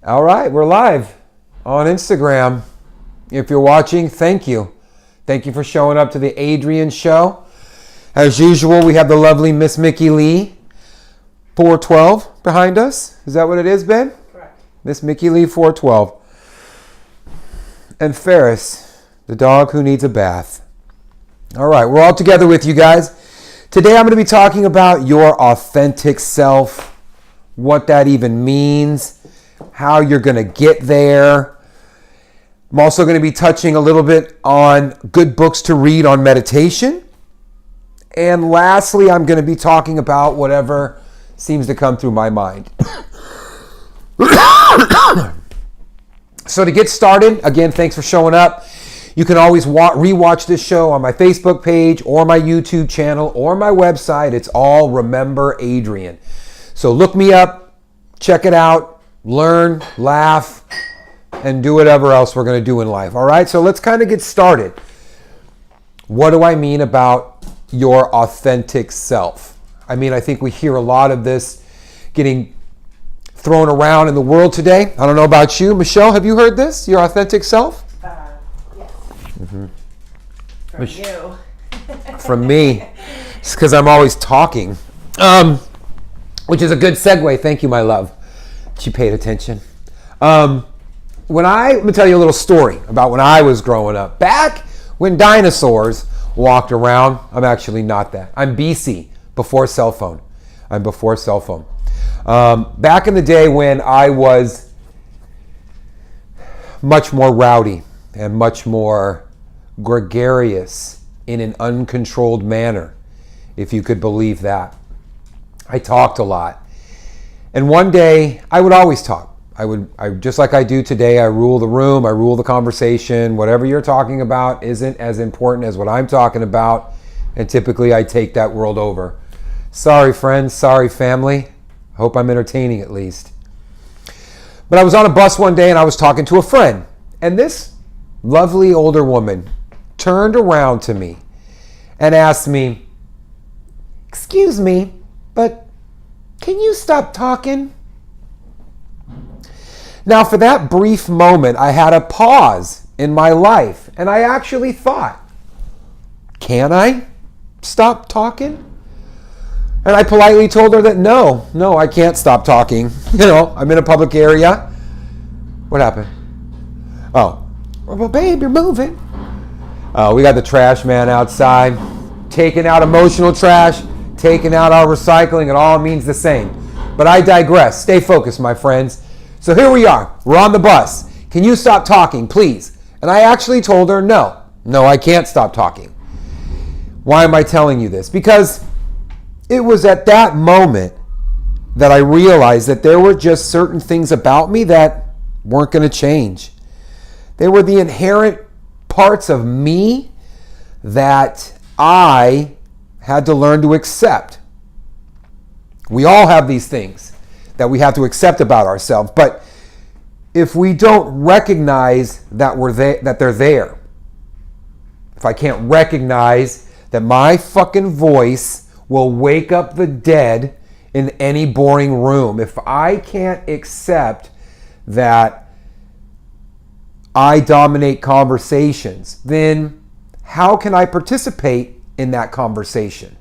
All right, we're live on Instagram. If you're watching, thank you. Thank you for showing up to the Adrian Show. As usual, we have the lovely Miss Mickey Lee, 412 behind us. Is that what it is, Ben? Correct. Miss Mickey Lee, 412. And Ferris, the dog who needs a bath. All right, we're all together with you guys. Today I'm going to be talking about your authentic self, what that even means, how you're going to get there. I'm also going to be touching a little bit on good books to read on meditation. And lastly, I'm going to be talking about whatever seems to come through my mind. So to get started, again, thanks for showing up. You can always rewatch this show on my Facebook page or my YouTube channel or my website. It's all Remember-Adrian. So look me up, check it out. Learn, laugh, and do whatever else we're going to do in life. All right, so let's kind of get started. What do I mean about your authentic self? I mean, I think we hear a lot of this getting thrown around in the world today. I don't know about you. Michelle, have you heard this? Your authentic self? Yes. Mm-hmm. From you. From me. It's because I'm always talking. Which is a good segue. Thank you, my love. She paid attention. I'm going to tell you a little story about when I was growing up. Back when dinosaurs walked around, I'm actually not that. I'm BC, before cell phone. I'm before cell phone. Back in the day when I was much more rowdy and much more gregarious in an uncontrolled manner, if you could believe that. I talked a lot. And one day, I would always talk. I just like I do today, I rule the room, I rule the conversation. Whatever you're talking about isn't as important as what I'm talking about. And typically, I take that world over. Sorry, friends. Sorry, family. Hope I'm entertaining at least. But I was on a bus one day and I was talking to a friend. And this lovely older woman turned around to me and asked me, "Excuse me, but can you stop talking?" Now, for that brief moment, I had a pause in my life, and I actually thought, can I stop talking? And I politely told her that no, I can't stop talking. I'm in a public area. What happened? Oh, well, babe, you're moving. We got the trash man outside, taking out emotional trash, taking out our recycling. It all means the same. But I digress. Stay focused, my friends. So here we are. We're on the bus. Can you stop talking, please? And I actually told her, no, I can't stop talking. Why am I telling you this? Because it was at that moment that I realized that there were just certain things about me that weren't going to change. They were the inherent parts of me that I had to learn to accept. We all have these things that we have to accept about ourselves, but if we don't recognize that they're there, if I can't recognize that my fucking voice will wake up the dead in any boring room, if I can't accept that I dominate conversations, then how can I participate in that conversation?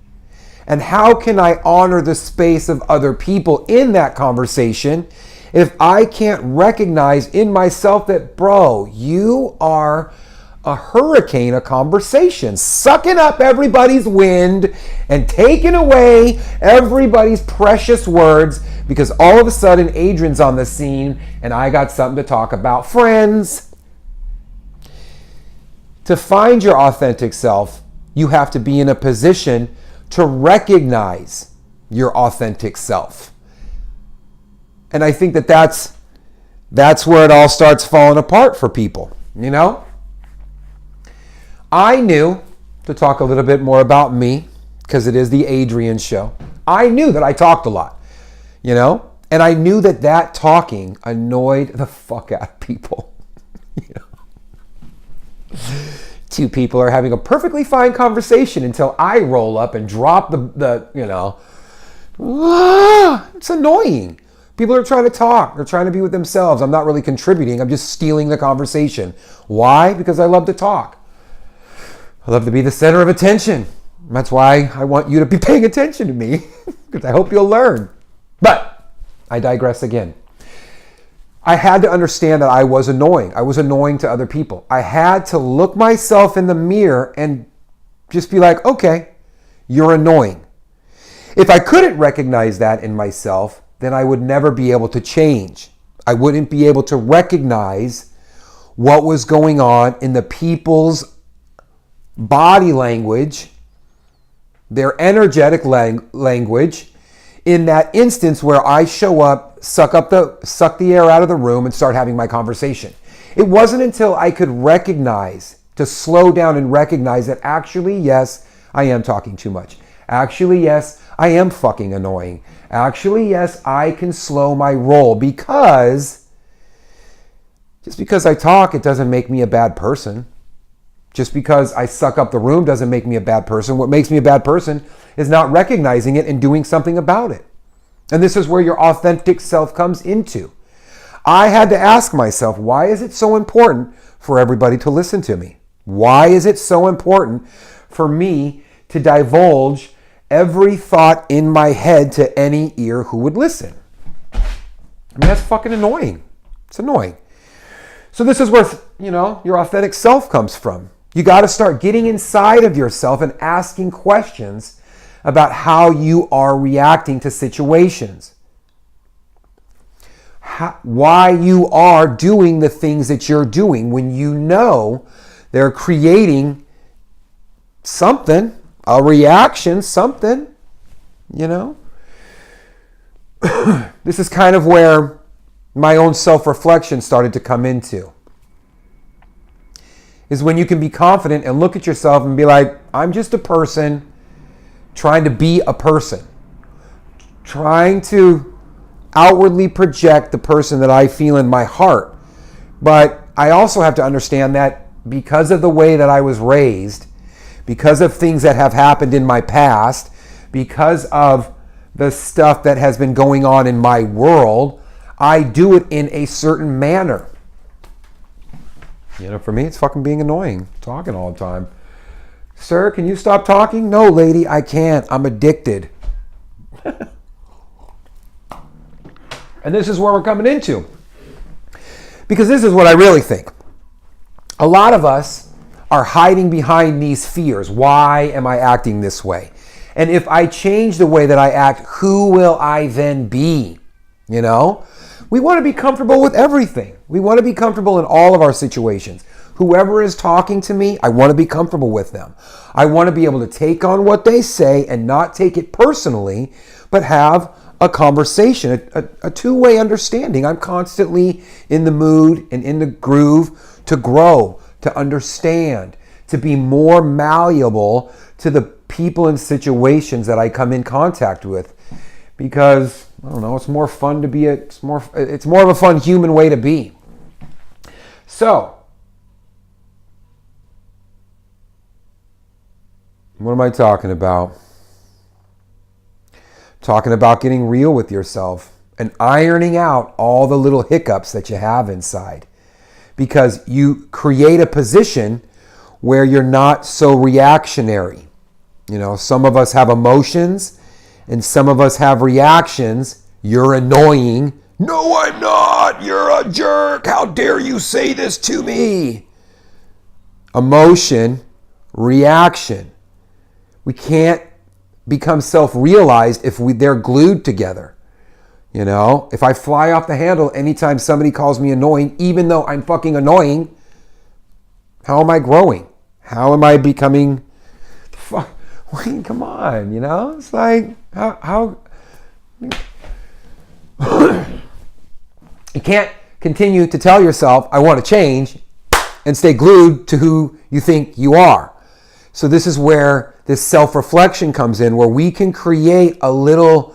And how can I honor the space of other people in that conversation if I can't recognize in myself that, bro, you are a hurricane of conversation, sucking up everybody's wind and taking away everybody's precious words because all of a sudden Adrian's on the scene and I got something to talk about. Friends, to find your authentic self, you have to be in a position to recognize your authentic self. And I think that's where it all starts falling apart for people, I knew, to talk a little bit more about me, because it is the Adrian Show, I knew that I talked a lot, and I knew that talking annoyed the fuck out of people. Two people are having a perfectly fine conversation until I roll up and drop the it's annoying. People are trying to talk. They're trying to be with themselves. I'm not really contributing. I'm just stealing the conversation. Why? Because I love to talk. I love to be the center of attention. That's why I want you to be paying attention to me, because I hope you'll learn. But I digress again. I had to understand that I was annoying. I was annoying to other people. I had to look myself in the mirror and just be like, okay, you're annoying. If I couldn't recognize that in myself, then I would never be able to change. I wouldn't be able to recognize what was going on in the people's body language, their energetic language, in that instance where I show up, suck the air out of the room and start having my conversation. It wasn't until I could recognize, to slow down and recognize that actually, yes, I am talking too much. Actually, yes, I am fucking annoying. Actually, yes, I can slow my roll, because just because I talk, it doesn't make me a bad person. Just because I suck up the room doesn't make me a bad person. What makes me a bad person is not recognizing it and doing something about it. And this is where your authentic self comes into. I had to ask myself, why is it so important for everybody to listen to me? Why is it so important for me to divulge every thought in my head to any ear who would listen? I mean, that's fucking annoying. It's annoying. So this is where, your authentic self comes from. You got to start getting inside of yourself and asking questions about how you are reacting to situations. Why you are doing the things that you're doing when you know they're creating something, a reaction, something, This is kind of where my own self-reflection started to come into. Is when you can be confident and look at yourself and be like, I'm just a person trying to be a person. Trying to outwardly project the person that I feel in my heart. But I also have to understand that because of the way that I was raised, because of things that have happened in my past, because of the stuff that has been going on in my world, I do it in a certain manner. For me, it's fucking being annoying, talking all the time. Sir, can you stop talking? No, lady, I can't. I'm addicted. And this is where we're coming into. Because this is what I really think. A lot of us are hiding behind these fears. Why am I acting this way? And if I change the way that I act, who will I then be? We want to be comfortable with everything. We want to be comfortable in all of our situations. Whoever is talking to me, I want to be comfortable with them. I want to be able to take on what they say and not take it personally, but have a conversation, a two-way understanding. I'm constantly in the mood and in the groove to grow, to understand, to be more malleable to the people and situations that I come in contact with. Because, I don't know, it's more fun to be it's more of a fun human way to be. So, what am I talking about? Talking about getting real with yourself and ironing out all the little hiccups that you have inside. Because you create a position where you're not so reactionary. Some of us have emotions and some of us have reactions. You're annoying. No, I'm not. You're a jerk. How dare you say this to me? Emotion, reaction. We can't become self-realized if they're glued together. If I fly off the handle anytime somebody calls me annoying, even though I'm fucking annoying, how am I growing? How am I becoming... Come on, It's like, how... You can't continue to tell yourself, I want to change, and stay glued to who you think you are. So this is where this self-reflection comes in, where we can create a little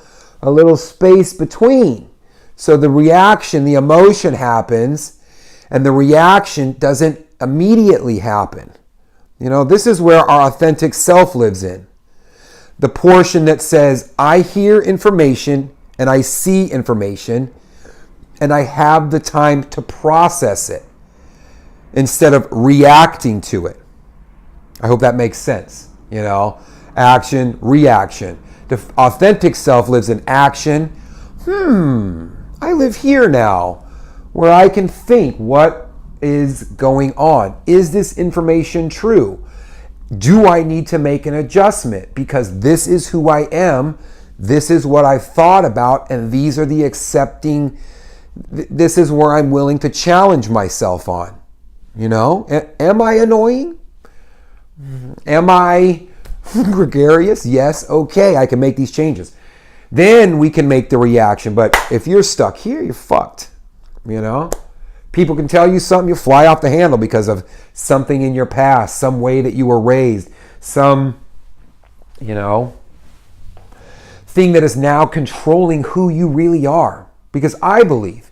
space between. So the reaction, the emotion happens, and the reaction doesn't immediately happen. This is where our authentic self lives in. The portion that says, I hear information and I see information and I have the time to process it instead of reacting to it. I hope that makes sense. Action, reaction. The authentic self lives in action. I live here now where I can think, what is going on? Is this information true? Do I need to make an adjustment? Because this is who I am. This is what I've thought about. And these are the accepting. This is where I'm willing to challenge myself on. Am I annoying? Am I gregarious? Yes. Okay, I can make these changes. Then we can make the reaction. But if you're stuck here, you're fucked. People can tell you something, you fly off the handle because of something in your past, some way that you were raised, some, thing that is now controlling who you really are. Because I believe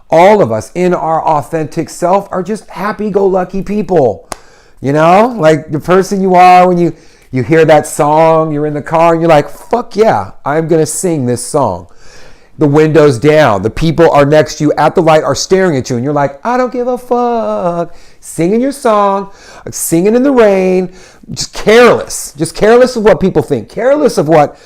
all of us in our authentic self are just happy-go-lucky people. Like the person you are when you hear that song, you're in the car and you're like, fuck yeah, I'm going to sing this song. The window's down. The people are next to you at the light are staring at you. And you're like, I don't give a fuck. Singing your song, singing in the rain, just careless. Just careless of what people think. Careless of what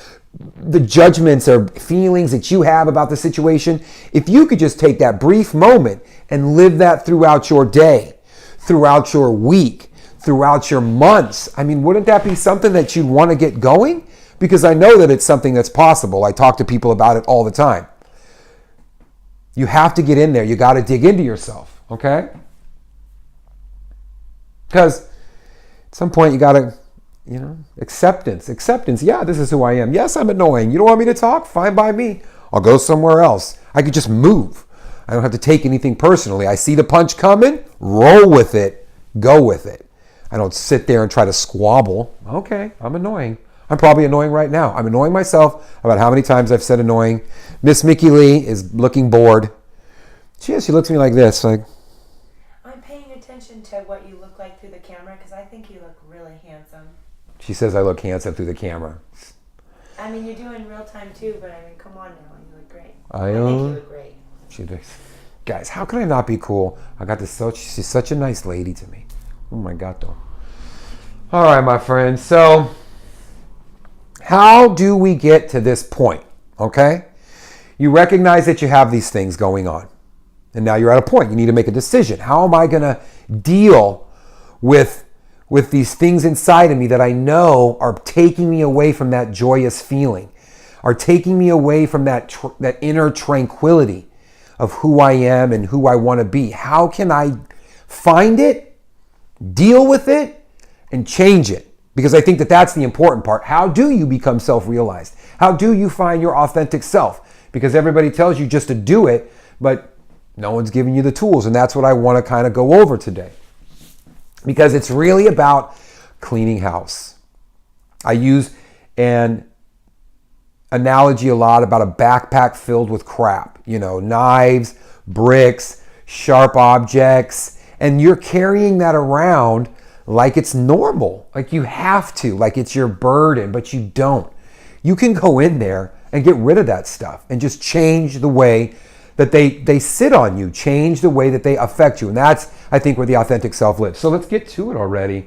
the judgments or feelings that you have about the situation. If you could just take that brief moment and live that throughout your day, throughout your week, throughout your months. Wouldn't that be something that you'd want to get going? Because I know that it's something that's possible. I talk to people about it all the time. You have to get in there. You got to dig into yourself, okay? Because at some point you got to, acceptance. Yeah, this is who I am. Yes, I'm annoying. You don't want me to talk? Fine by me. I'll go somewhere else. I could just move. I don't have to take anything personally. I see the punch coming, roll with it, go with it. I don't sit there and try to squabble. Okay, I'm annoying. I'm probably annoying right now. I'm annoying myself about how many times I've said annoying. Miss Mickey Lee is looking bored. She looks at me like this, like. I'm paying attention to what you look like through the camera because I think you look really handsome. She says I look handsome through the camera. You do in real time too, but come on now, you look great. I think you look great. She does. Guys, how can I not be cool? I got this. She's such a nice lady to me. Oh my God, though. All right, my friends. So, how do we get to this point? Okay, you recognize that you have these things going on, and now you're at a point. You need to make a decision. How am I going to deal with these things inside of me that I know are taking me away from that joyous feeling, are taking me away from that inner tranquility of who I am and who I want to be? How can I find it, deal with it, and change it? Because I think that that's the important part. How do you become self-realized? How do you find your authentic self? Because everybody tells you just to do it, but no one's giving you the tools. And that's what I want to kind of go over today. Because it's really about cleaning house. I use an analogy a lot about a backpack filled with crap. Knives, bricks, sharp objects. And you're carrying that around like it's normal, like you have to, like it's your burden, but you don't. You can go in there and get rid of that stuff and just change the way that they sit on you, change the way that they affect you. And that's, I think, where the authentic self lives. So let's get to it already.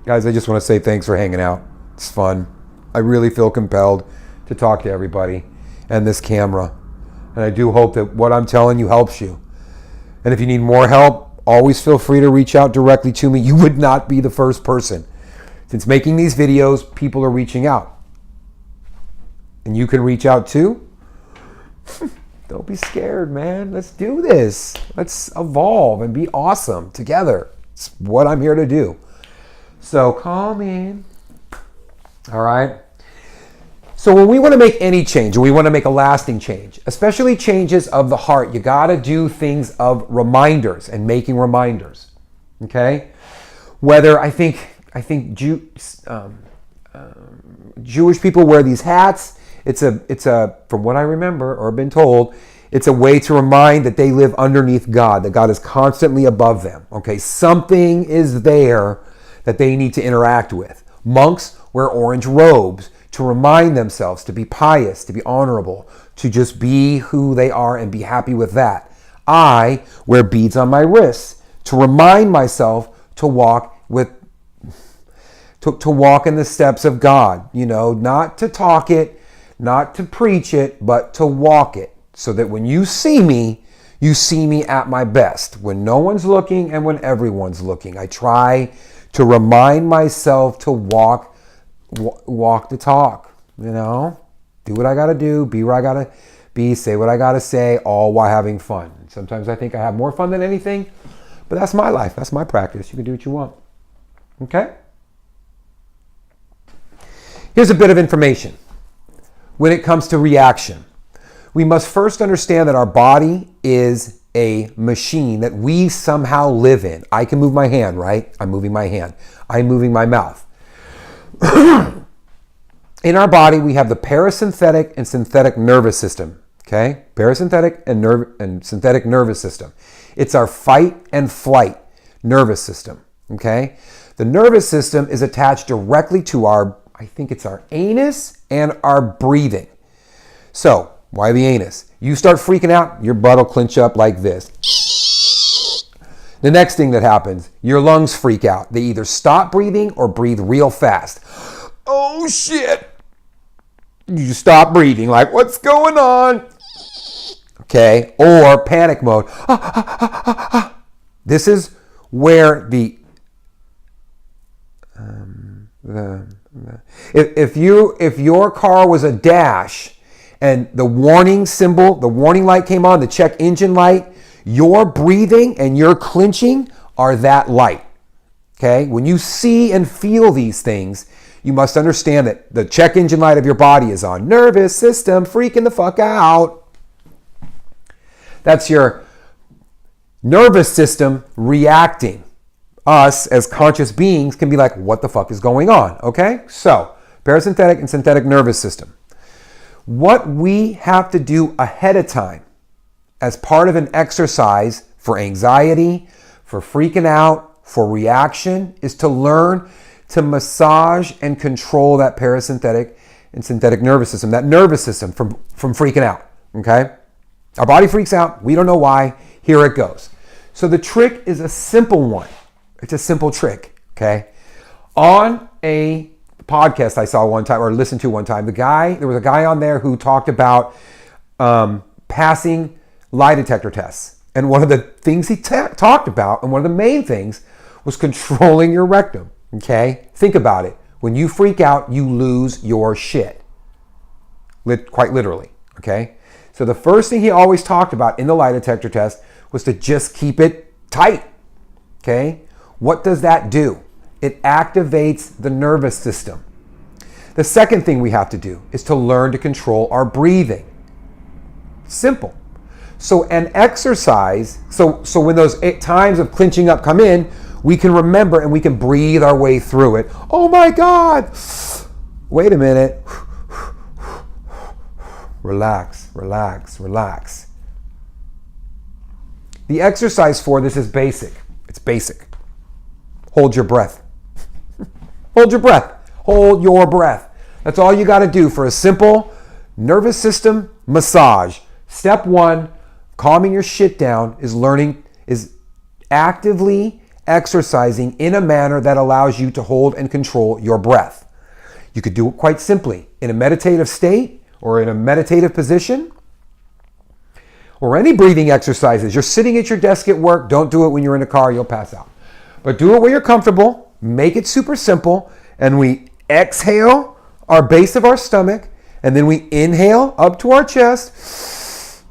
Guys, I just want to say thanks for hanging out. It's fun. I really feel compelled to talk to everybody and this camera. And I do hope that what I'm telling you helps you. And if you need more help, always feel free to reach out directly to me. You would not be the first person. Since making these videos, people are reaching out. And you can reach out too. Don't be scared, man. Let's do this. Let's evolve and be awesome together. It's what I'm here to do. So call me. All right. So when we want to make any change, or we want to make a lasting change, especially changes of the heart, you got to do things of reminders and making reminders. Okay? Whether I think Jewish people wear these hats. It's a from what I remember or been told, it's a way to remind that they live underneath God, that God is constantly above them. Okay? Something is there that they need to interact with. Monks wear orange robes to remind themselves to be pious, to be honorable, to just be who they are and be happy with that. I wear beads on my wrists to remind myself to walk to walk in the steps of God. Not to talk it, not to preach it, but to walk it. So that when you see me at my best. When no one's looking and when everyone's looking. I try to remind myself to walk the talk. Do what I got to do, be where I got to be, say what I got to say, all while having fun. Sometimes I think I have more fun than anything, but that's my life. That's my practice. You can do what you want. Okay? Here's a bit of information. When it comes to reaction, we must first understand that our body is a machine that we somehow live in. I can move my hand, right? I'm moving my hand. I'm moving my mouth. In our body, we have the parasympathetic and synthetic nervous system. Okay? Parasympathetic and synthetic nervous system. It's our fight and flight nervous system. Okay? The nervous system is attached directly to our anus and our breathing. So, why the anus? You start freaking out, your butt will clench up like this. The next thing that happens, your lungs freak out. They either stop breathing or breathe real fast. Oh shit! You stop breathing, like, what's going on? Okay, or panic mode. This is where if your car was a dash and the warning symbol, the warning light came on, the check engine light, your breathing and your clenching are that light. Okay? When you see and feel these things, you must understand that the check engine light of your body is on. Nervous system freaking the fuck out. That's your nervous system reacting. Us as conscious beings can be like, what the fuck is going on? Okay? So, parasympathetic and synthetic nervous system. What we have to do ahead of time as part of an exercise for anxiety, for freaking out, for reaction, is to learn to massage and control that parasympathetic and synthetic nervous system, that nervous system from freaking out. Okay? Our body freaks out. We don't know why. Here it goes. So the trick is a simple one. It's a simple trick, okay? On a podcast I saw one time, or listened to one time, there was a guy on there who talked about passing lie detector tests. And one of the things he talked about, and one of the main things, was controlling your rectum, okay? Think about it. When you freak out, you lose your shit. Quite literally, okay? So the first thing he always talked about in the lie detector test was to just keep it tight, okay? What does that do? It activates the nervous system. The second thing we have to do is to learn to control our breathing. Simple. So an exercise, so when those times of clenching up come in, we can remember and we can breathe our way through it. Oh my God! Wait a minute. Relax, relax, relax. The exercise for this is basic. It's basic. Hold your breath. Hold your breath. Hold your breath. That's all you got to do for a simple nervous system massage. Step one, calming your shit down, is actively exercising in a manner that allows you to hold and control your breath. You could do it quite simply in a meditative state or in a meditative position, or any breathing exercises. You're sitting at your desk at work. Don't do it when you're in a car. You'll pass out. But do it where you're comfortable. Make it super simple. And we exhale our base of our stomach. And then we inhale up to our chest.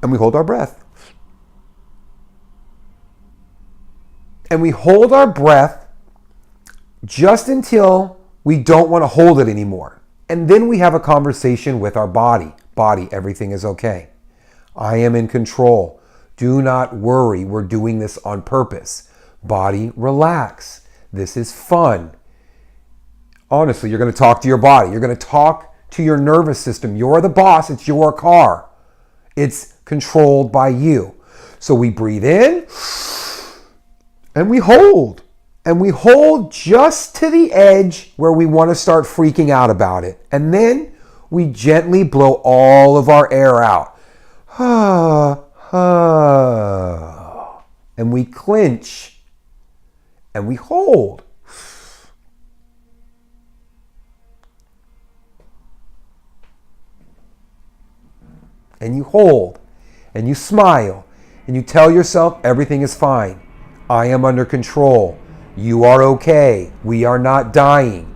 And we hold our breath. And we hold our breath just until we don't want to hold it anymore. And then we have a conversation with our body. Body, everything is okay. I am in control. Do not worry. We're doing this on purpose. Body, relax. This is fun. Honestly, you're going to talk to your body. You're going to talk to your nervous system. You're the boss. It's your car. It's controlled by you. So we breathe in and we hold. And we hold just to the edge where we want to start freaking out about it. And then we gently blow all of our air out. And we clench. And we hold. And you hold. And you smile. And you tell yourself everything is fine. I am under control. You are okay. We are not dying.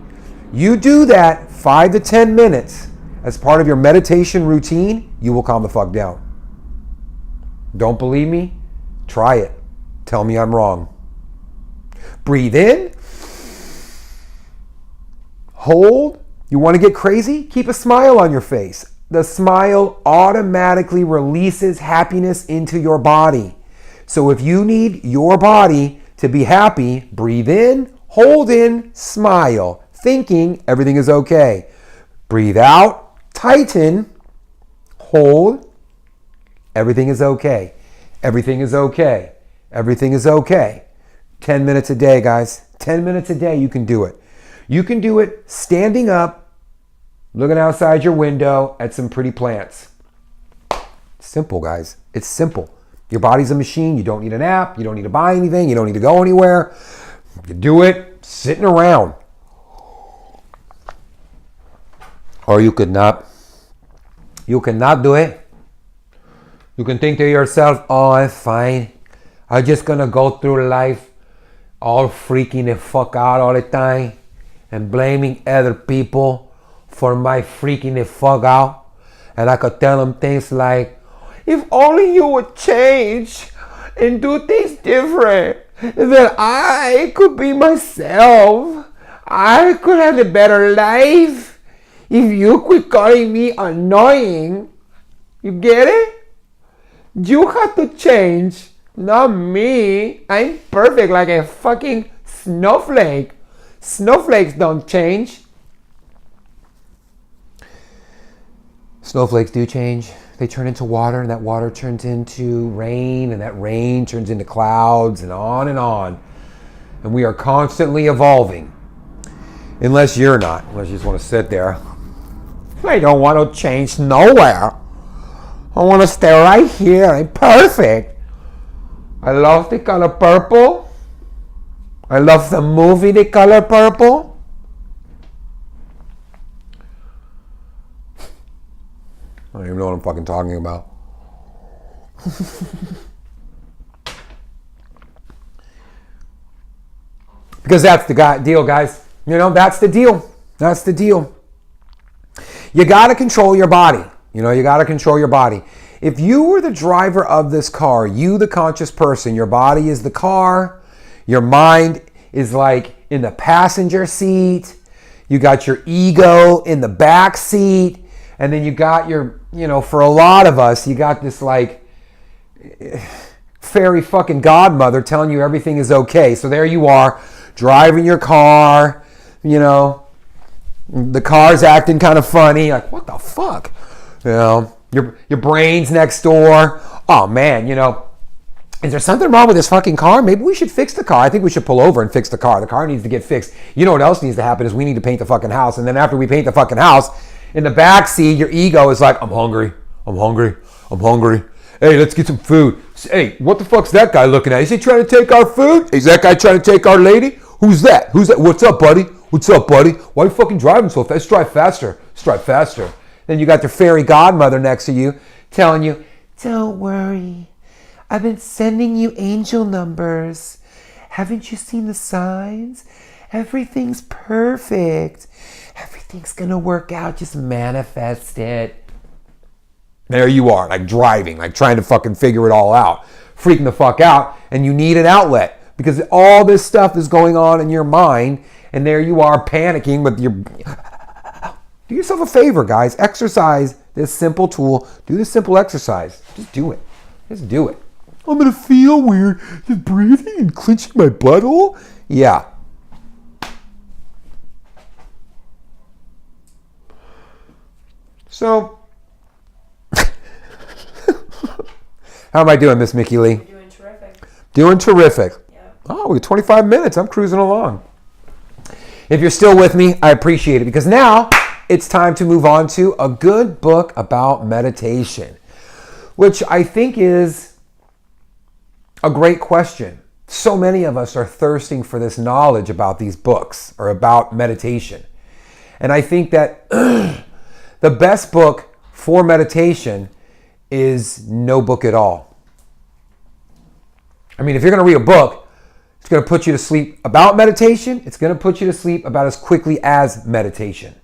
You do that 5 to 10 minutes as part of your meditation routine, you will calm the fuck down. Don't believe me? Try it. Tell me I'm wrong. Breathe in. Hold. You want to get crazy? Keep a smile on your face. The smile automatically releases happiness into your body. So if you need your body to be happy, breathe in, hold in, smile, thinking everything is okay. Breathe out, tighten, hold, everything is okay. Everything is okay. Everything is okay. 10 minutes a day, guys. 10 minutes a day, you can do it. You can do it standing up, looking outside your window at some pretty plants. Simple, guys. It's simple. Your body's a machine. You don't need an app. You don't need to buy anything. You don't need to go anywhere. You do it sitting around. Or you could not. You cannot do it. You can think to yourself, oh, I'm fine. I'm just going to go through life all freaking the fuck out all the time and blaming other people for my freaking the fuck out. And I could tell them things like, if only you would change and do things different, then I could be myself. I could have a better life if you quit calling me annoying. You get it? You have to change, not me. I'm perfect like a fucking snowflake. Snowflakes don't change. Snowflakes do change. They turn into water, and that water turns into rain, and that rain turns into clouds, and on and on. And we are constantly evolving. Unless you're not. Unless you just want to sit there. I don't want to change nowhere. I want to stay right here. I'm perfect. I love the color purple. I love the movie The Color Purple. I don't even know what I'm fucking talking about. Because that's the deal, guys. You know, that's the deal. That's the deal. You got to control your body. You know, you got to control your body. If you were the driver of this car, you the conscious person, your body is the car, your mind is like in the passenger seat, you got your ego in the back seat, and then you got your, you know, for a lot of us, you got this like fairy fucking godmother telling you everything is okay. So there you are, driving your car, you know, the car's acting kind of funny, like what the fuck? You know, your brain's next door. Oh man, you know, is there something wrong with this fucking car? Maybe we should fix the car. I think we should pull over and fix the car. The car needs to get fixed. You know what else needs to happen is we need to paint the fucking house. And then after we paint the fucking house, in the back seat, your ego is like, I'm hungry. Hey, let's get some food. Hey, what the fuck's that guy looking at? Is he trying to take our food? Is that guy trying to take our lady? Who's that? What's up, buddy? Why are you fucking driving so fast? Let's drive faster. Then you got your fairy godmother next to you telling you, don't worry. I've been sending you angel numbers. Haven't you seen the signs? Everything's perfect. Everything's gonna work out. Just manifest it. There you are, like driving, like trying to fucking figure it all out. Freaking the fuck out, and you need an outlet. Because all this stuff is going on in your mind, and there you are panicking with your... Do yourself a favor, guys. Exercise this simple tool. Do this simple exercise. Just do it. Just do it. I'm gonna feel weird just breathing and clenching my butthole. Yeah. So, how am I doing, Miss Mickey Lee? You're doing terrific. Doing terrific. Yeah. Oh, we're 25 minutes. I'm cruising along. If you're still with me, I appreciate it, because now it's time to move on to a good book about meditation, which I think is a great question. So many of us are thirsting for this knowledge about these books or about meditation. And I think that the best book for meditation is no book at all. I mean, if you're going to read a book, it's going to put you to sleep about meditation. It's going to put you to sleep about as quickly as meditation.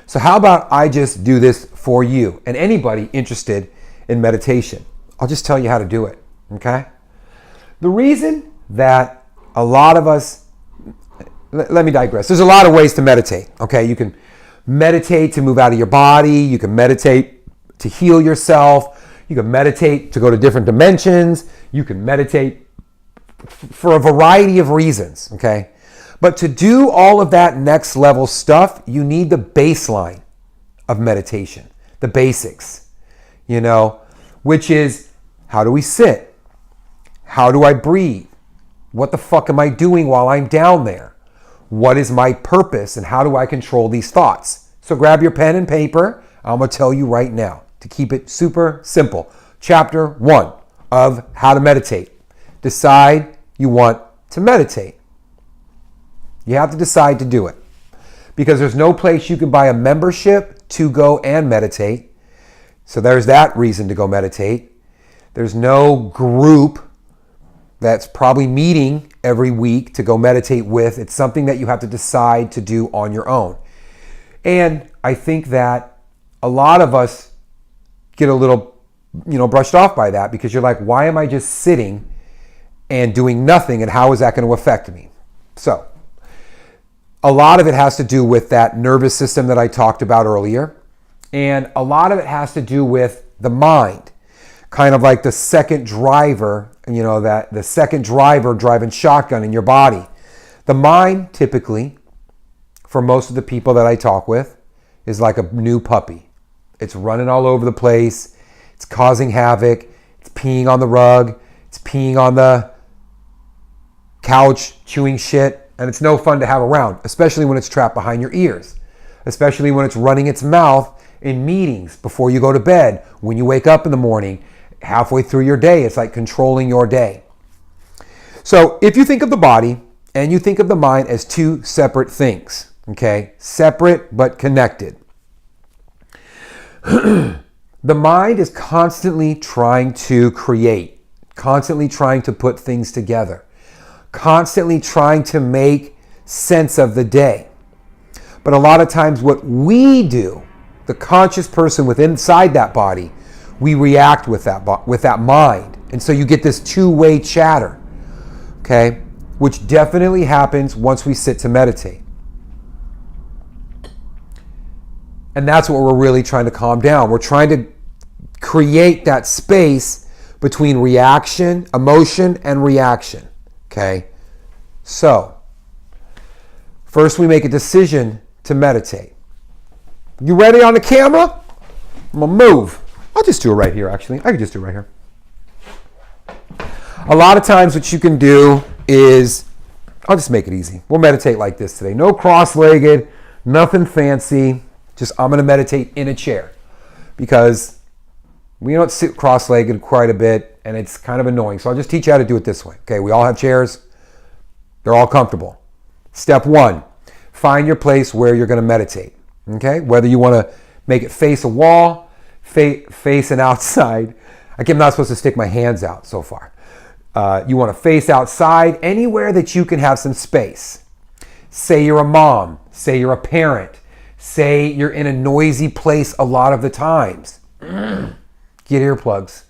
So how about I just do this for you and anybody interested in meditation? I'll just tell you how to do it, okay? The reason that a lot of us, let me digress. There's a lot of ways to meditate, okay? You can meditate to move out of your body. You can meditate to heal yourself. You can meditate to go to different dimensions. You can meditate for a variety of reasons, okay? But to do all of that next level stuff, you need the baseline of meditation, the basics, which is, how do we sit? How do I breathe? What the fuck am I doing while I'm down there? What is my purpose and how do I control these thoughts? So grab your pen and paper. I'm going to tell you right now to keep it super simple. Chapter 1 of How to Meditate. Decide you want to meditate. You have to decide to do it, because there's no place you can buy a membership to go and meditate. So there's that reason to go meditate. There's no group that's probably meeting every week to go meditate with. It's something that you have to decide to do on your own. And I think that a lot of us get a little, brushed off by that, because you're like, why am I just sitting and doing nothing, and how is that going to affect me? So a lot of it has to do with that nervous system that I talked about earlier. And a lot of it has to do with the mind, kind of like the second driver, that the second driver driving shotgun in your body. The mind, typically, for most of the people that I talk with, is like a new puppy. It's running all over the place. It's causing havoc. It's peeing on the rug. It's peeing on the couch, chewing shit, and it's no fun to have around, especially when it's trapped behind your ears, especially when it's running its mouth in meetings, before you go to bed, when you wake up in the morning, halfway through your day. It's like controlling your day. So if you think of the body and you think of the mind as two separate things, okay, separate but connected, the mind is constantly trying to create, constantly trying to put things together, constantly trying to make sense of the day. But a lot of times what we do, the conscious person within inside that body, we react with that mind. And so you get this two-way chatter, okay, which definitely happens once we sit to meditate. And that's what we're really trying to calm down. We're trying to create that space between reaction, emotion, and reaction. Okay, so first we make a decision to meditate. You ready on the camera? I'm gonna move. I'll just do it right here, actually. I can just do it right here. A lot of times what you can do is, I'll just make it easy. We'll meditate like this today. No cross-legged, nothing fancy. Just, I'm gonna meditate in a chair, because we don't sit cross-legged quite a bit, and it's kind of annoying. So I'll just teach you how to do it this way. Okay, we all have chairs. They're all comfortable. Step 1, find your place where you're going to meditate. Okay, whether you want to make it face a wall, face an outside. I'm not supposed to stick my hands out so far. You want to face outside, anywhere that you can have some space. Say you're a mom. Say you're a parent. Say you're in a noisy place a lot of the times. Get earplugs.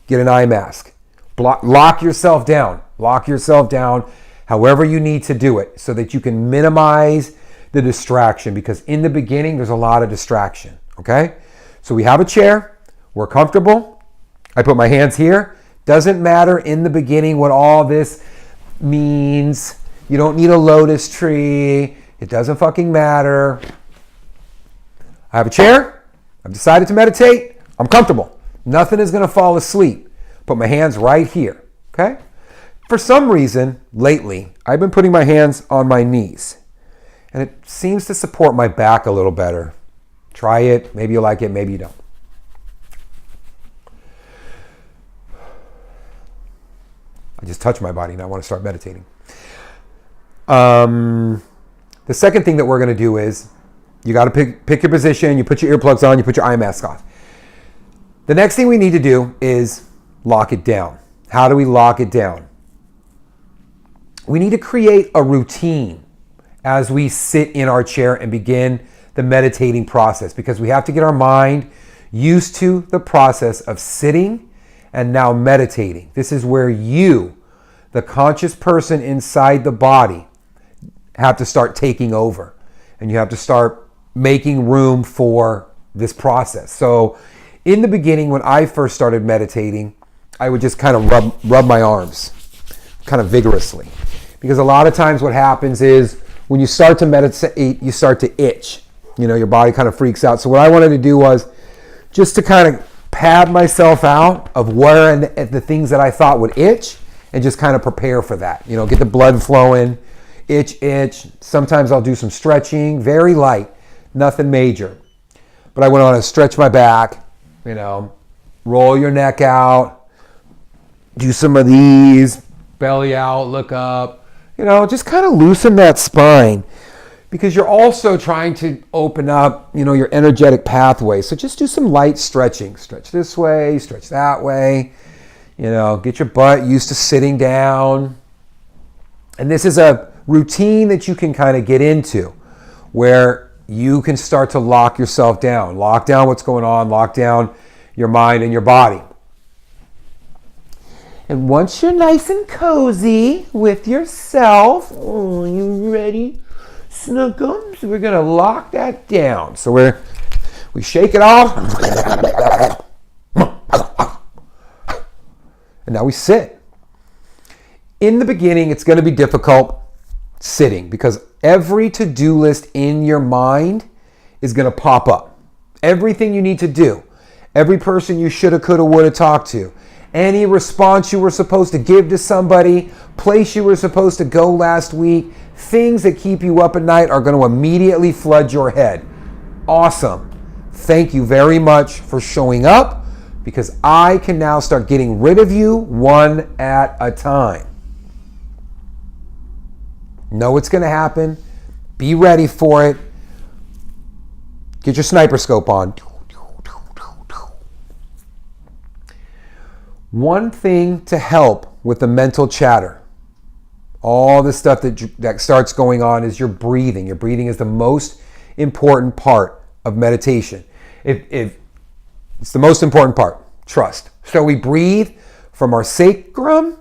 Get an eye mask. Lock yourself down. Lock yourself down however you need to do it, so that you can minimize the distraction, because in the beginning there's a lot of distraction. Okay? So we have a chair. We're comfortable. I put my hands here. Doesn't matter in the beginning what all this means. You don't need a lotus tree. It doesn't fucking matter. I have a chair. I've decided to meditate. I'm comfortable. Nothing is going to fall asleep. Put my hands right here. Okay? For some reason, lately, I've been putting my hands on my knees. And it seems to support my back a little better. Try it. Maybe you like it. Maybe you don't. I just touched my body and I want to start meditating. The second thing that we're going to do is you got to pick your position. You put your earplugs on. You put your eye mask on. The next thing we need to do is lock it down. How do we lock it down? We need to create a routine as we sit in our chair and begin the meditating process, because we have to get our mind used to the process of sitting and now meditating. This is where you, the conscious person inside the body, have to start taking over, and you have to start making room for this process. So in the beginning, when I first started meditating, I would just kind of rub my arms kind of vigorously. Because a lot of times what happens is when you start to meditate, you start to itch. You know, your body kind of freaks out. So what I wanted to do was just to kind of pad myself out of where and the things that I thought would itch, and just kind of prepare for that. You know, get the blood flowing, itch. Sometimes I'll do some stretching, very light, nothing major. But I want to stretch my back, you know, roll your neck out, do some of these, belly out, look up. You know, just kind of loosen that spine, because you're also trying to open up, you know, your energetic pathway. So just do some light stretching. Stretch this way, stretch that way. You know, get your butt used to sitting down. And this is a routine that you can kind of get into where you can start to lock yourself down. Lock down what's going on. Lock down your mind and your body. And once you're nice and cozy with yourself, oh, you ready, Snookums? We're gonna lock that down. So we shake it off, and now we sit. In the beginning, it's gonna be difficult sitting, because every to-do list in your mind is gonna pop up. Everything you need to do, every person you shoulda, coulda, woulda talked to, any response you were supposed to give to somebody, place you were supposed to go last week, things that keep you up at night are going to immediately flood your head. Awesome. Thank you very much for showing up, because I can now start getting rid of you one at a time. Know what's going to happen. Be ready for it. Get your sniper scope on. One thing to help with the mental chatter, all the stuff that starts going on, is your breathing. Your breathing is the most important part of meditation. If it's the most important part, trust. So we breathe from our sacrum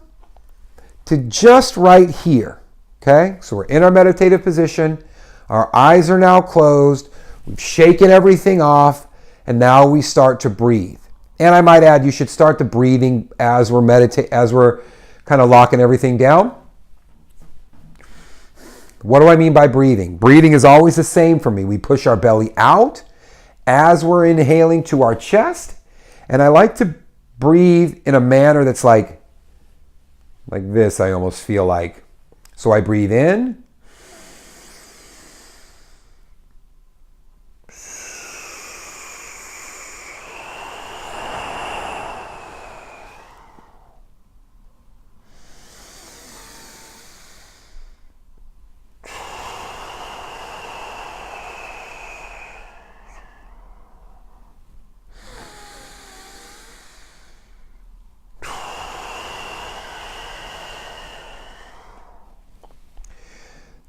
to just right here. Okay? So we're in our meditative position. Our eyes are now closed. We've shaken everything off, and now we start to breathe. And I might add, you should start the breathing as we're kind of locking everything down. What do I mean by breathing? Breathing is always the same for me. We push our belly out as we're inhaling to our chest. And I like to breathe in a manner that's like this, I almost feel like. So I breathe in.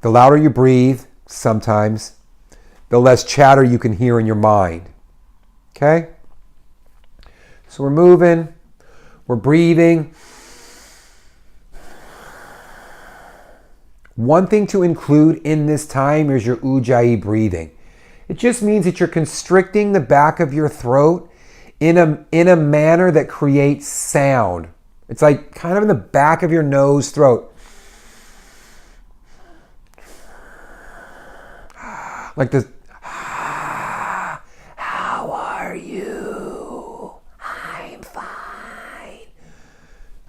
The louder you breathe, sometimes, the less chatter you can hear in your mind. Okay? So we're moving, we're breathing. One thing to include in this time is your ujjayi breathing. It just means that you're constricting the back of your throat in a manner that creates sound. It's like kind of in the back of your nose, throat. Like this. How are you? I'm fine.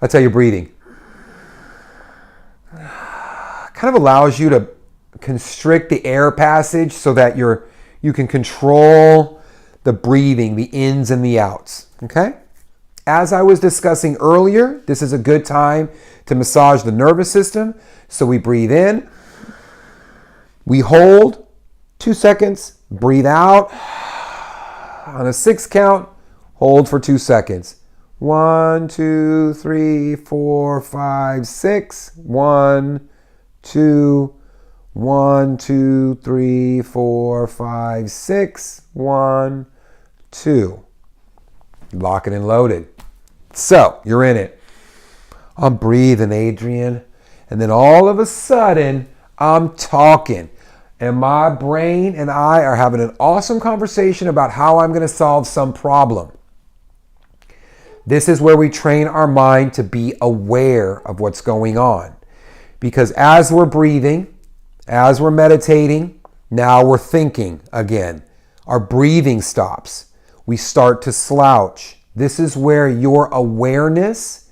That's how you're breathing. kind of allows you to constrict the air passage so that you can control the breathing, the ins and the outs. Okay? As I was discussing earlier, this is a good time to massage the nervous system. So we breathe in, we hold 2 seconds, breathe out. On a 6 count, hold for 2 seconds. 1, 2, 3, 4, 5, 6. 1, 2, 1, 2, 3, 4, 5, 6. 1, 2. Lock it and loaded. So, you're in it. I'm breathing, Adrian. And then all of a sudden, I'm talking. And my brain and I are having an awesome conversation about how I'm going to solve some problem. This is where we train our mind to be aware of what's going on. Because as we're breathing, as we're meditating, now we're thinking again. Our breathing stops. We start to slouch. This is where your awareness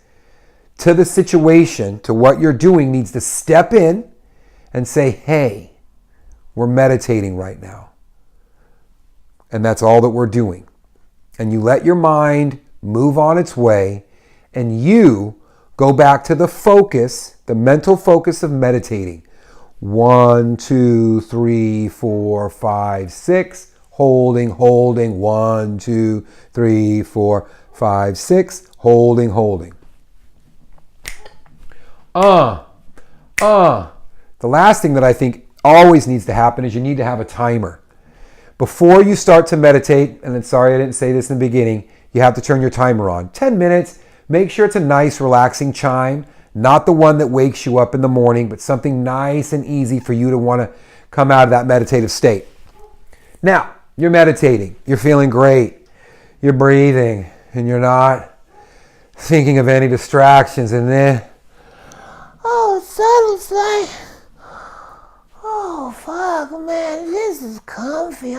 to the situation, to what you're doing, needs to step in and say, hey, we're meditating right now. And that's all that we're doing. And you let your mind move on its way, and you go back to the focus, the mental focus of meditating. 1, 2, 3, 4, 5, 6. Holding. 1, 2, 3, 4, 5, 6. Holding. The last thing that I think always needs to happen is you need to have a timer. Before you start to meditate, and I'm sorry I didn't say this in the beginning, you have to turn your timer on. 10 minutes. Make sure it's a nice, relaxing chime, not the one that wakes you up in the morning, but something nice and easy for you to want to come out of that meditative state. Now, you're meditating. You're feeling great. You're breathing, and you're not thinking of any distractions. And then, all of a sudden, it's like, oh, fuck, man, this is comfy.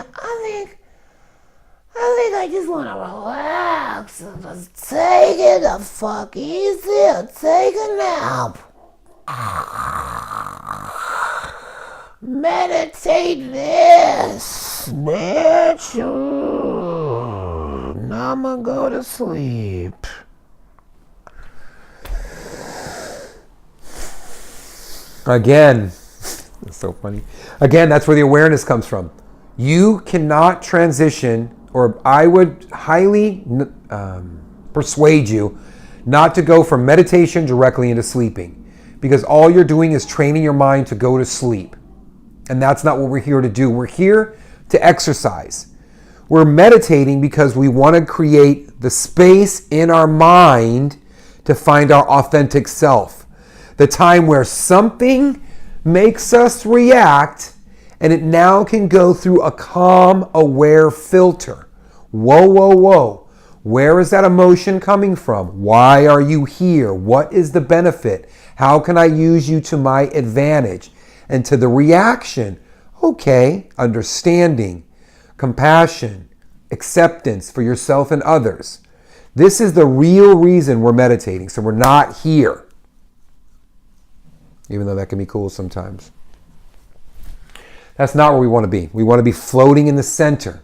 I think I just want to relax and just take it the fuck easy and take a nap. Meditate this, bitch. Now I'm gonna go to sleep. Again, that's so funny. Again, that's where the awareness comes from. You cannot transition, or I would highly persuade you not to go from meditation directly into sleeping, because all you're doing is training your mind to go to sleep. And that's not what we're here to do. We're here to exercise. We're meditating because we want to create the space in our mind to find our authentic self. The time where something makes us react, and it now can go through a calm, aware filter. Whoa. Where is that emotion coming from? Why are you here? What is the benefit? How can I use you to my advantage? And to the reaction, okay, understanding, compassion, acceptance for yourself and others. This is the real reason we're meditating. So we're not here. Even though that can be cool sometimes. That's not where we want to be. We want to be floating in the center.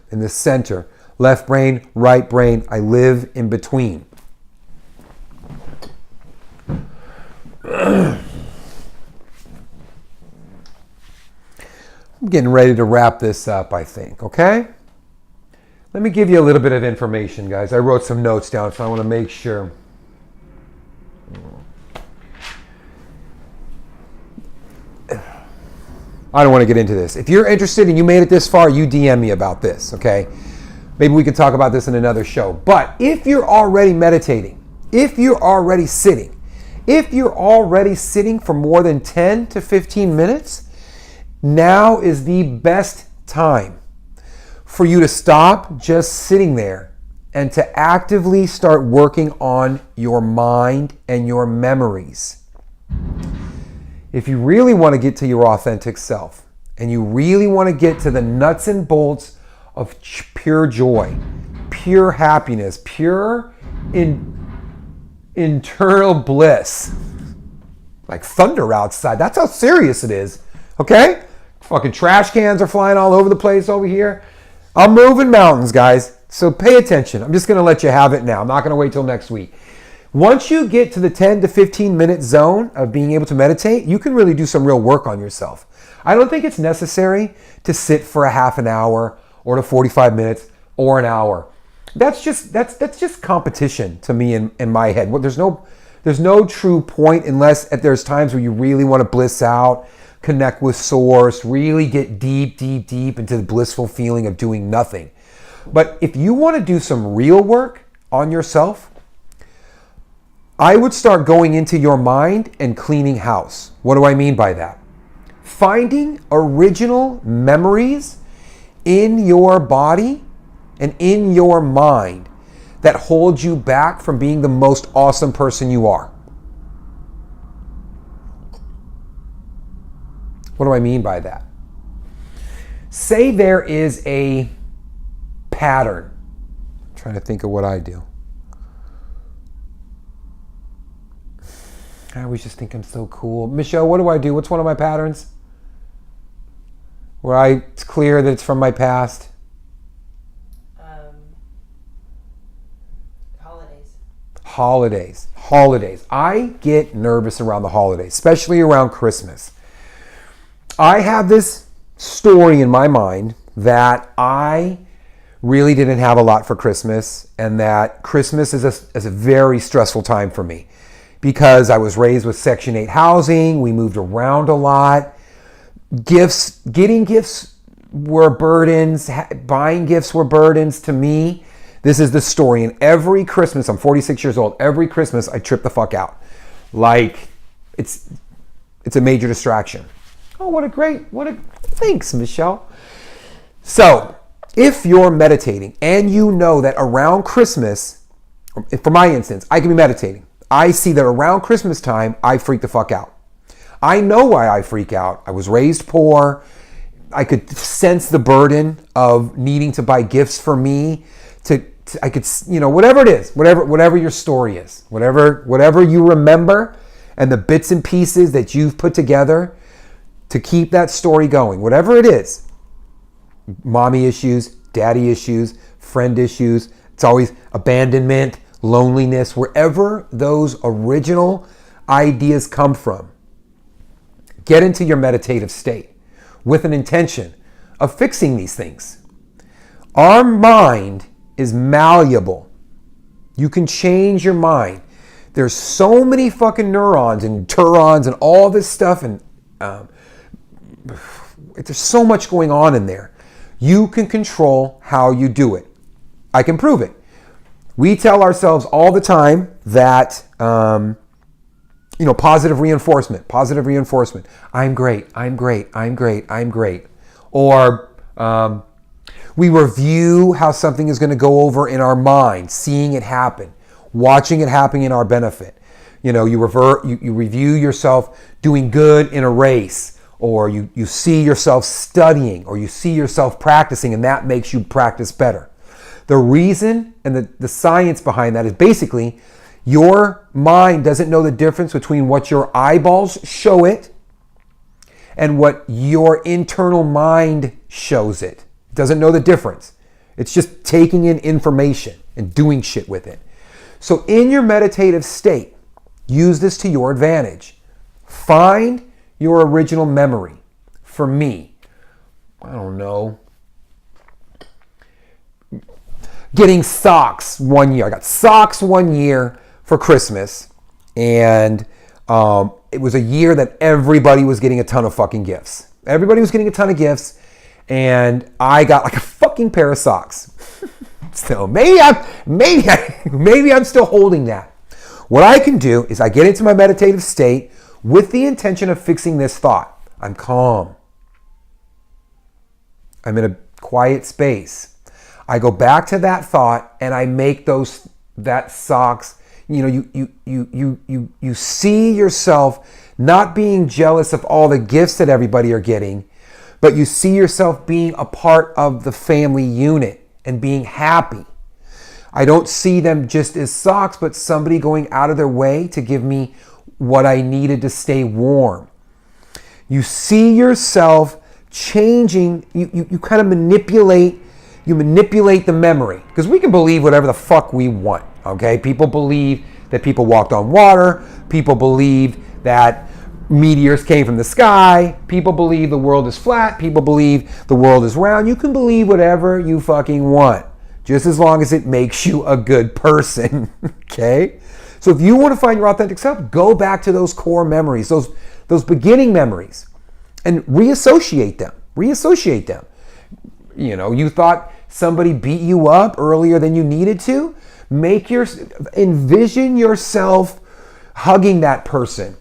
Left brain, right brain. I live in between. I'm getting ready to wrap this up, I think, okay? Let me give you a little bit of information, guys. I wrote some notes down, so I want to make sure. I don't want to get into this. If you're interested and you made it this far, you DM me about this, okay? Maybe we could talk about this in another show. But if you're already meditating, if you're already sitting for more than 10 to 15 minutes, now is the best time for you to stop just sitting there and to actively start working on your mind and your memories. If you really want to get to your authentic self, and you really want to get to the nuts and bolts of pure joy, pure happiness, pure internal bliss, like thunder outside. That's how serious it is. Okay? Fucking trash cans are flying all over the place over here. I'm moving mountains, guys. So pay attention. I'm just going to let you have it now. I'm not going to wait till next week. Once you get to the 10 to 15 minute zone of being able to meditate, you can really do some real work on yourself. I don't think it's necessary to sit for a half an hour or to 45 minutes or an hour. That's just competition to me in my head. Well, there's no true point unless there's times where you really want to bliss out, connect with source, really get deep into the blissful feeling of doing nothing. But if you want to do some real work on yourself, I would start going into your mind and cleaning house. What do I mean by that? Finding original memories in your body and in your mind that hold you back from being the most awesome person you are. What do I mean by that? Say there is a pattern. I'm trying to think of what I do. I always just think I'm so cool. Michelle, what do I do? What's one of my patterns? Where it's clear that it's from my past. Holidays. I get nervous around the holidays, especially around Christmas. I have this story in my mind that I really didn't have a lot for Christmas, and that Christmas is a very stressful time for me because I was raised with Section 8 housing. We moved around a lot. Getting gifts were burdens. Buying gifts were burdens to me. This is the story. And every Christmas, I'm 46 years old, every Christmas I trip the fuck out. Like, it's a major distraction. Oh, thanks, Michelle. So, if you're meditating and you know that around Christmas, for my instance, I can be meditating. I see that around Christmas time, I freak the fuck out. I know why I freak out. I was raised poor. I could sense the burden of needing to buy gifts for me. I could, whatever it is, whatever your story is, whatever you remember, and the bits and pieces that you've put together to keep that story going, whatever it is, mommy issues, daddy issues, friend issues, it's always abandonment, loneliness, wherever those original ideas come from. Get into your meditative state with an intention of fixing these things. Our mind is malleable. You can change your mind. There's so many fucking neurons and neurons and all this stuff, and there's so much going on in there. You can control how you do it. I can prove it. We tell ourselves all the time that positive reinforcement. I'm great. Or we review how something is going to go over in our mind, seeing it happen, watching it happen in our benefit. You review yourself doing good in a race, or you see yourself studying, or you see yourself practicing, and that makes you practice better. The reason and the science behind that is basically your mind doesn't know the difference between what your eyeballs show it and what your internal mind shows it. It doesn't know the difference. It's just taking in information and doing shit with it. So in your meditative state, use this to your advantage. Find your original memory. For me, I don't know, getting socks one year. I got socks one year for Christmas, and it was a year that everybody was getting a ton of fucking gifts. Everybody was getting a ton of gifts, and I got like a fucking pair of socks. So maybe I'm still holding that. What I can do is I get into my meditative state with the intention of fixing this thought. I'm calm. I'm in a quiet space. I go back to that thought and I make that socks. You see yourself not being jealous of all the gifts that everybody are getting, but you see yourself being a part of the family unit and being happy. I don't see them just as socks, but somebody going out of their way to give me what I needed to stay warm. You see yourself changing. You kind of manipulate the memory. Because we can believe whatever the fuck we want, okay? People believe that people walked on water. People believe that meteors came from the sky. People believe the world is flat. People believe the world is round. You can believe whatever you fucking want, just as long as it makes you a good person, okay? So if you want to find your authentic self, go back to those core memories, those beginning memories, and reassociate them. You know, you thought somebody beat you up earlier than you needed to. Envision yourself hugging that person.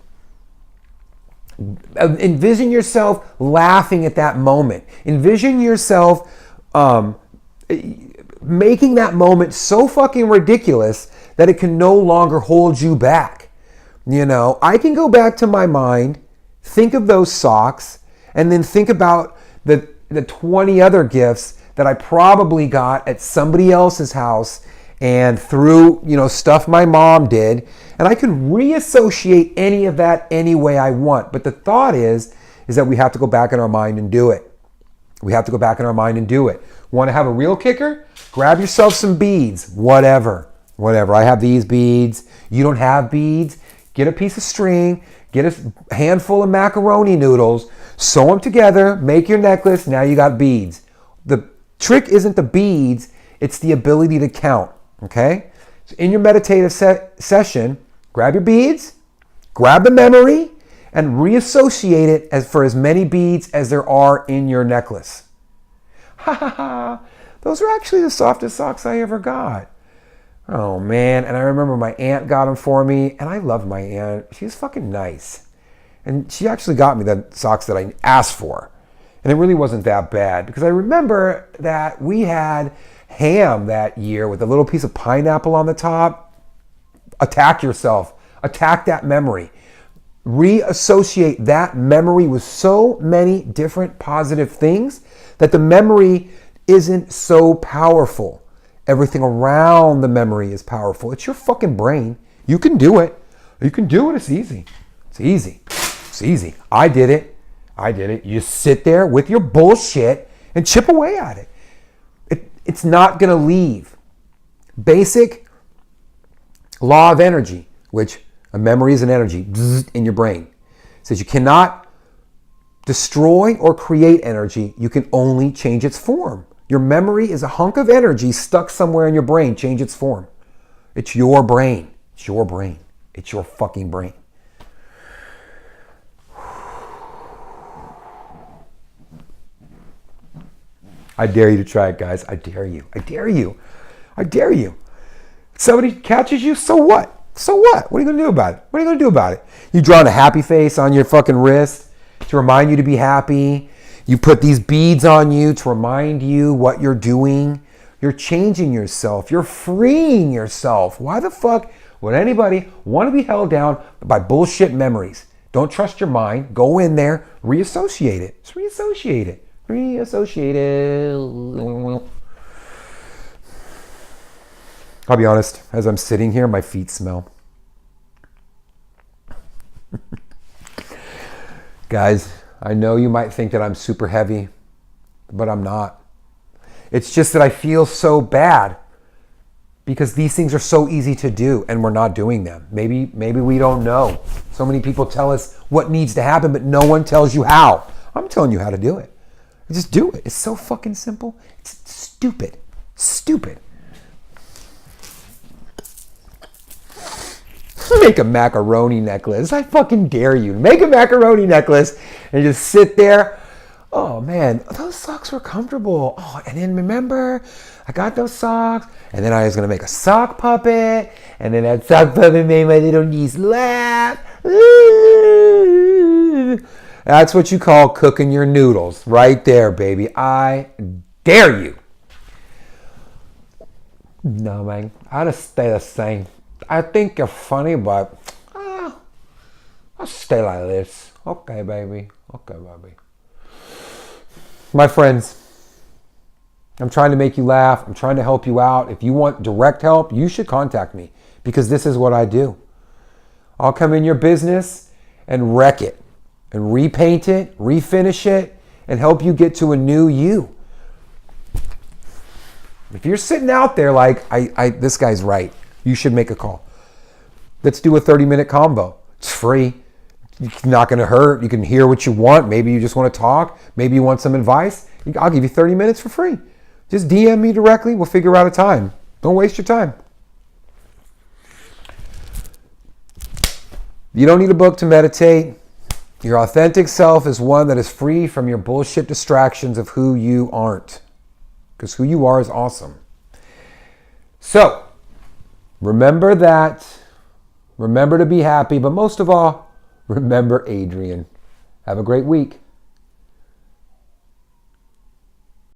Envision yourself laughing at that moment. Envision yourself making that moment so fucking ridiculous that it can no longer hold you back. You know, I can go back to my mind, think of those socks, and then think about the 20 other gifts that I probably got at somebody else's house and through, you know, stuff my mom did. And I can reassociate any of that any way I want. But the thought is that we have to go back in our mind and do it. Want to have a real kicker? Grab yourself some beads. Whatever. I have these beads. You don't have beads? Get a piece of string. Get a handful of macaroni noodles. Sew them together. Make your necklace. Now you got beads. The trick isn't the beads. It's the ability to count. Okay? So in your meditative session, grab your beads, grab the memory, and reassociate it for as many beads as there are in your necklace. Ha ha ha! Those are actually the softest socks I ever got. Oh man, and I remember my aunt got them for me, and I loved my aunt. She was fucking nice. And she actually got me the socks that I asked for. And it really wasn't that bad, because I remember that we had ham that year with a little piece of pineapple on the top. Attack yourself. Attack that memory. Reassociate that memory with so many different positive things that the memory isn't so powerful. Everything around the memory is powerful. It's your fucking brain. You can do it. It's easy. It's easy. I did it. You sit there with your bullshit and chip away at it. It's not going to leave. Basic law of energy, which a memory is an energy in your brain. It says you cannot destroy or create energy. You can only change its form. Your memory is a hunk of energy stuck somewhere in your brain. Change its form. It's your brain. It's your fucking brain. I dare you to try it, guys. I dare you. If somebody catches you, so what? What are you going to do about it? You drawing a happy face on your fucking wrist to remind you to be happy. You put these beads on you to remind you what you're doing. You're changing yourself. You're freeing yourself. Why the fuck would anybody want to be held down by bullshit memories? Don't trust your mind. Go in there. Reassociate it. Just reassociate it. I'll be honest. As I'm sitting here, my feet smell. Guys, I know you might think that I'm super heavy, but I'm not. It's just that I feel so bad because these things are so easy to do and we're not doing them. Maybe we don't know. So many people tell us what needs to happen, but no one tells you how. I'm telling you how to do it. Just do it. It's so fucking simple. It's stupid. Make a macaroni necklace. I fucking dare you. Make a macaroni necklace and just sit there. Oh man, those socks were comfortable. Oh, and then remember, I got those socks, and then I was gonna make a sock puppet, and then that sock puppet made my little niece laugh. That's what you call cooking your noodles, right there, baby. I dare you. No, man, I'll just stay the same. I think you're funny, but I'll stay like this. Okay, baby. My friends, I'm trying to make you laugh. I'm trying to help you out. If you want direct help, you should contact me because this is what I do. I'll come in your business and wreck it and repaint it, refinish it, and help you get to a new you. If you're sitting out there like, this guy's right, you should make a call. Let's do a 30-minute combo. It's free. It's not going to hurt. You can hear what you want. Maybe you just want to talk. Maybe you want some advice. I'll give you 30 minutes for free. Just DM me directly. We'll figure out a time. Don't waste your time. You don't need a book to meditate. Your authentic self is one that is free from your bullshit distractions of who you aren't. Because who you are is awesome. So, remember that. Remember to be happy. But most of all, remember Adrian. Have a great week.